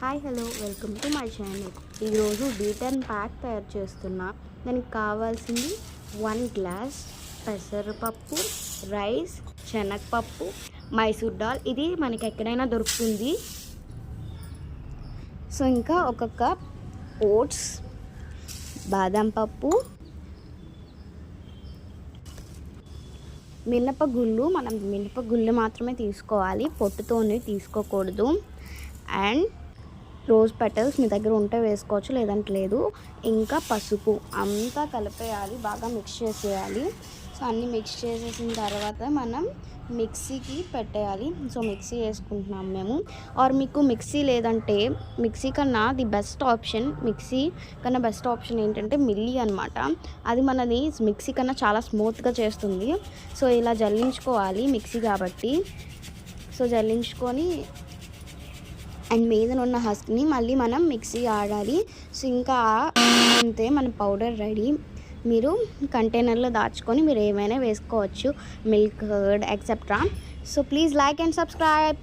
Hi hello welcome to my channel. ఈరోజు డీటర్న్ pack తయారు చేస్తున్నా. దానికి కావాల్సింది 1 గ్లాస్ పెసరపప్పు, రైస్, శనగపప్పు, మైసూర్ దాల్. ఇది మనకి ఎక్కడైనా దొరుకుతుంది. సో ఇంకా 1 కప్ ఓట్స్, బాదం పప్పు, మినపగుళ్ళు. మనం మినపగుళ్ళు మాత్రమే తీసుకోవాలి, పొట్టుతోని తీసుకోకూడదు. అండ్ రోజ్ పెటల్స్ మీ దగ్గర ఉంటే వేసుకోవచ్చు, లేదంటే లేదు. ఇంకా పసుపు అంతా కలిపేయాలి, బాగా మిక్స్ చేసేయాలి. సో అన్నీ మిక్స్ చేసేసిన తర్వాత మనం మిక్సీకి పెట్టేయాలి. సో మిక్సీ వేసుకుంటున్నాం మేము. ఆర్ మీకు మిక్సీ లేదంటే మిక్సీ కన్నా ది బెస్ట్ ఆప్షన్, మిక్సీ కన్నా బెస్ట్ ఆప్షన్ ఏంటంటే మిల్లీ అనమాట. అది మనది మిక్సీ కన్నా చాలా స్మూత్గా చేస్తుంది. సో ఇలా జల్లించుకోవాలి మిక్సీ కాబట్టి. సో జల్లించుకొని అండ్ మీద ఉన్న హస్క్ని మళ్ళీ మనం మిక్సీ ఆడాలి. సో ఇంకా అంతే, మన పౌడర్ రెడీ. మీరు కంటైనర్లో దాచుకొని మీరు ఏమైనా వేసుకోవచ్చు, milk, curd etcetera. So please like and subscribe.